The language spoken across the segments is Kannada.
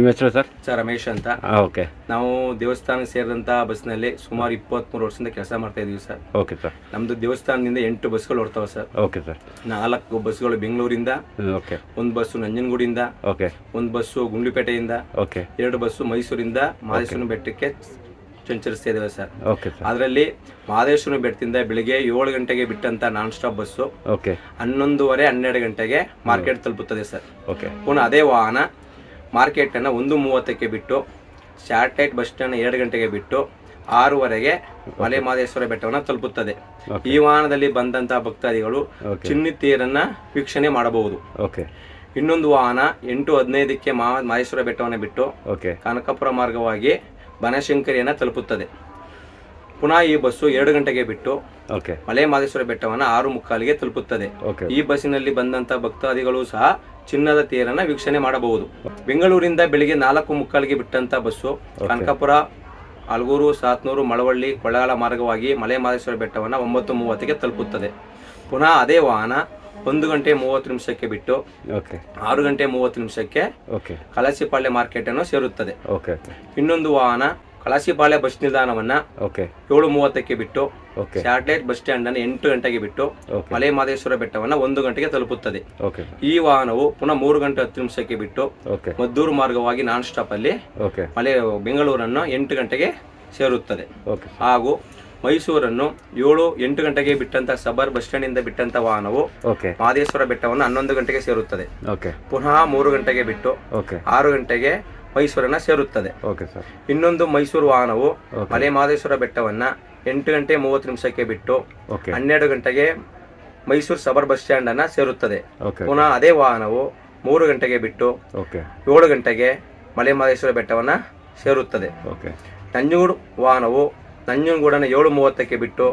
ನಿಮ್ಮ ಹೆಸರು ಸರ್? ಸರ್ ರಮೇಶ್ ಅಂತ. ಓಕೆ. ನಾವು ದೇವಸ್ಥಾನಕ್ಕೆ ಸೇರಿದಂಥ ಬಸ್ನಲ್ಲಿ ಸುಮಾರು 23 ವರ್ಷದಿಂದ ಕೆಲಸ ಮಾಡ್ತಾ ಇದೀವಿ ಸರ್. Okay sir. ನಮ್ಮದು ದೇವಸ್ಥಾನದಿಂದ 8 ಬಸ್ಗಳು ಓಡ್ತಾವೆ ಸರ್. Okay sir. 4 ಬಸ್ಗಳು ಬೆಂಗಳೂರಿಂದ, ಓಕೆ. ಒಂದು ಬಸ್ಸು ನಂಜನಗೂಡಿಂದ, ಓಕೆ. ಒಂದು ಬಸ್ಸು ಗುಂಡ್ಲುಪೇಟೆಯಿಂದ, ಓಕೆ. 2 ಬಸ್ಸು ಮೈಸೂರಿಂದ ಮಹದೇಶ್ವರನ ಬೆಟ್ಟಕ್ಕೆ ಸಂಚರಿಸ್ತಾ ಇದ್ದೇವೆ ಸರ್. Okay sir. ಅದರಲ್ಲಿ ಮಹದೇಶ್ವರನ ಬೆಟ್ಟದಿಂದ ಬೆಳಿಗ್ಗೆ 7 ಗಂಟೆಗೆ ಬಿಟ್ಟಂತ ನಾನ್ ಸ್ಟಾಪ್ ಬಸ್ಸು ಓಕೆ 11:30 12 ಗಂಟೆಗೆ ಮಾರ್ಕೆಟ್ ತಲುಪುತ್ತದೆ ಸರ್. ಓಕೆ. ಪುನಃ ಅದೇ ವಾಹನ ಮಾರ್ಕೆಟನ್ನು 1:30ಕ್ಕೆ ಬಿಟ್ಟು ಸ್ಯಾಟಲೈಟ್ ಬಸ್ ಸ್ಟ್ಯಾಂಡ್ 2 ಗಂಟೆಗೆ ಬಿಟ್ಟು 6:00ಗೆ ಮಲೆ ಮಹದೇಶ್ವರ ಬೆಟ್ಟವನ್ನು ತಲುಪುತ್ತದೆ. ಈ ವಾಹನದಲ್ಲಿ ಬಂದಂತಹ ಭಕ್ತಾದಿಗಳು ಚಿನ್ನಿ ತೇರನ್ನ ವೀಕ್ಷಣೆ ಮಾಡಬಹುದು. ಓಕೆ. ಇನ್ನೊಂದು ವಾಹನ 8:15ಕ್ಕೆ ಮಹದೇಶ್ವರ ಬೆಟ್ಟವನ್ನು ಬಿಟ್ಟು ಕನಕಪುರ ಮಾರ್ಗವಾಗಿ ಬನಶಂಕರಿಯನ್ನು ತಲುಪುತ್ತದೆ. ಪುನಃ ಈ ಬಸ್ಸು 2 ಗಂಟೆಗೆ ಬಿಟ್ಟು ಮಲೆ ಮಹದೇಶ್ವರ ಬೆಟ್ಟವನ್ನು 6:45ಗೆ ತಲುಪುತ್ತದೆ. ಈ ಬಸ್ಸಿನಲ್ಲಿ ಬಂದಂತ ಭಕ್ತಾದಿಗಳು ಸಹ ಚಿನ್ನದ ತೇರನ್ನ ವೀಕ್ಷಣೆ ಮಾಡಬಹುದು. ಬೆಂಗಳೂರಿಂದ ಬೆಳಿಗ್ಗೆ 4:45ಗೆ ಬಿಟ್ಟಂತ ಬಸ್ಸು ಕನಕಪುರ, ಅಲ್ಗೂರು, ಸಾತ್ನೂರು, ಮಳವಳ್ಳಿ, ಕೊಳ್ಳೇಗಾಲ ಮಾರ್ಗವಾಗಿ ಮಲೆ ಮಹದೇಶ್ವರ ಬೆಟ್ಟವನ್ನು 9:30ಗೆ ತಲುಪುತ್ತದೆ. ಪುನಃ ಅದೇ ವಾಹನ 1:30 ಬಿಟ್ಟು 6:30 ಕಳಸಿಪಾಳ್ಯ ಮಾರ್ಕೆಟ್ ಅನ್ನು ಸೇರುತ್ತದೆ. ಇನ್ನೊಂದು ವಾಹನ ಕಳಸಿಪಾಳ್ಯ ಬಸ್ ನಿಲ್ದಾಣವನ್ನ 7:30ಕ್ಕೆ ಬಿಟ್ಟು ಸ್ಯಾಟಲೈಟ್ ಬಸ್ ಸ್ಟ್ಯಾಂಡ್ ಅನ್ನು 8 ಗಂಟೆಗೆ ಬಿಟ್ಟು ಮಲೆ ಮಹದೇಶ್ವರ ಬೆಟ್ಟವನ್ನು 1 ಗಂಟೆಗೆ ತಲುಪುತ್ತದೆ. ಈ ವಾಹನವು ಪುನಃ 3:10 ಬಿಟ್ಟು ಮದ್ದೂರು ಮಾರ್ಗವಾಗಿ ನಾನ್ ಸ್ಟಾಪ್ ಅಲ್ಲಿ ಬೆಂಗಳೂರನ್ನು 8 ಗಂಟೆಗೆ ಸೇರುತ್ತದೆ. ಹಾಗೂ ಮೈಸೂರನ್ನು 7-8 ಗಂಟೆಗೆ ಬಿಟ್ಟಂತ ಸಬರ್ ಬಸ್ ಸ್ಟ್ಯಾಂಡ್ ಇಂದ ಬಿಟ್ಟಂತ ವಾಹನವು ಮಹದೇಶ್ವರ ಬೆಟ್ಟವನ್ನು 11 ಗಂಟೆಗೆ ಸೇರುತ್ತದೆ. ಪುನಃ 3 ಗಂಟೆಗೆ ಬಿಟ್ಟು 6 ಗಂಟೆಗೆ ಮೈಸೂರನ್ನ ಸೇರುತ್ತದೆ. ಇನ್ನೊಂದು ಮೈಸೂರು ವಾಹನವು ಮಲೆ ಮಹದೇಶ್ವರ ಬೆಟ್ಟವನ್ನ 8:30 ಬಿಟ್ಟು 12 ಗಂಟೆಗೆ ಮೈಸೂರು ಸಬರ್ ಬಸ್ ಸ್ಟ್ಯಾಂಡ್ ಅನ್ನ ಸೇರುತ್ತದೆ. ಪುನಃ ಅದೇ ವಾಹನವು 3 ಗಂಟೆಗೆ ಬಿಟ್ಟು 7 ಗಂಟೆಗೆ ಮಲೆ ಮಹದೇಶ್ವರ ಬೆಟ್ಟವನ್ನ ಸೇರುತ್ತದೆ. ನಂಜನಗೂಡು ವಾಹನವು ನಂಜನಗೂಡನ್ನು 7:30ಕ್ಕೆ ಬಿಟ್ಟು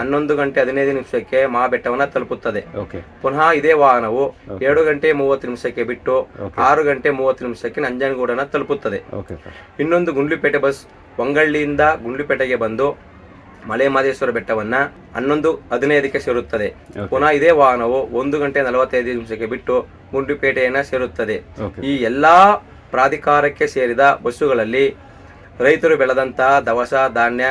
11:15 ಮಹಾಬೆಟ್ಟವನ್ನ ತಲುಪುತ್ತದೆ. ಪುನಃ ಇದೇ ವಾಹನವು 7:30 ಬಿಟ್ಟು 6:30 ನಂಜನಗೂಡನ್ನು ತಲುಪುತ್ತದೆ. ಇನ್ನೊಂದು ಗುಂಡ್ಲುಪೇಟೆ ಬಸ್ ಒಂಗಳ್ಳಿಯಿಂದ ಗುಂಡ್ಲುಪೇಟೆಗೆ ಬಂದು ಮಲೆ ಮಹದೇಶ್ವರ ಬೆಟ್ಟವನ್ನ 11:15ಕ್ಕೆ ಸೇರುತ್ತದೆ. ಪುನಃ ಇದೇ ವಾಹನವು 1:45 ಬಿಟ್ಟು ಗುಂಡ್ಲುಪೇಟೆಯನ್ನ ಸೇರುತ್ತದೆ. ಈ ಎಲ್ಲಾ ಪ್ರಾಧಿಕಾರಕ್ಕೆ ಸೇರಿದ ಬಸ್ಸುಗಳಲ್ಲಿ ರೈತರು ಬೆಳೆದಂತಹ ದವಸ ಧಾನ್ಯ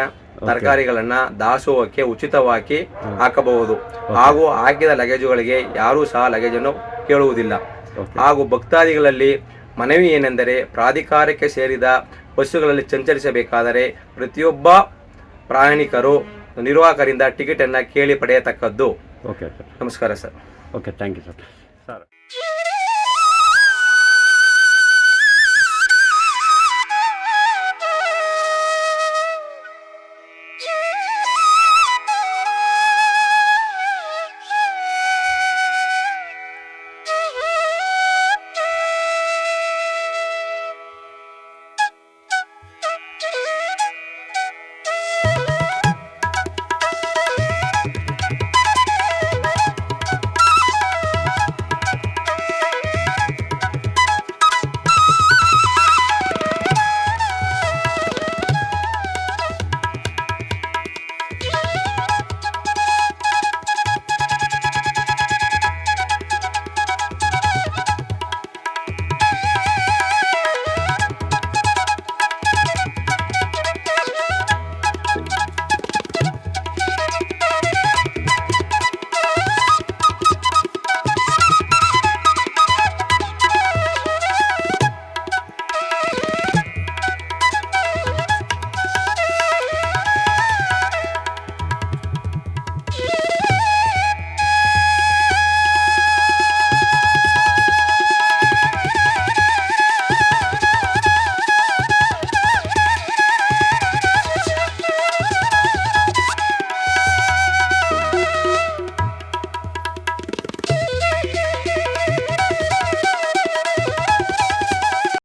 ತರಕಾರಿಗಳನ್ನ ದಾಸೋಹಕ್ಕೆ ಉಚಿತವಾಗಿ ಹಾಕಬಹುದು. ಹಾಗೂ ಹಾಕಿದ ಲಗೇಜುಗಳಿಗೆ ಯಾರೂ ಸಹ ಲಗೇಜನ್ನು ಕೇಳುವುದಿಲ್ಲ. ಹಾಗೂ ಭಕ್ತಾದಿಗಳಲ್ಲಿ ಮನವಿ ಏನೆಂದರೆ, ಪ್ರಾಧಿಕಾರಕ್ಕೆ ಸೇರಿದ ಬಸ್ಸುಗಳಲ್ಲಿ ಸಂಚರಿಸಬೇಕಾದರೆ ಪ್ರತಿಯೊಬ್ಬ ಪ್ರಯಾಣಿಕರು ನಿರ್ವಾಹಕರಿಂದ ಟಿಕೆಟ್ ಅನ್ನ ಕೇಳಿ ಪಡೆಯತಕ್ಕದ್ದು. ಓಕೆ. ನಮಸ್ಕಾರ sir. Okay, thank you sir.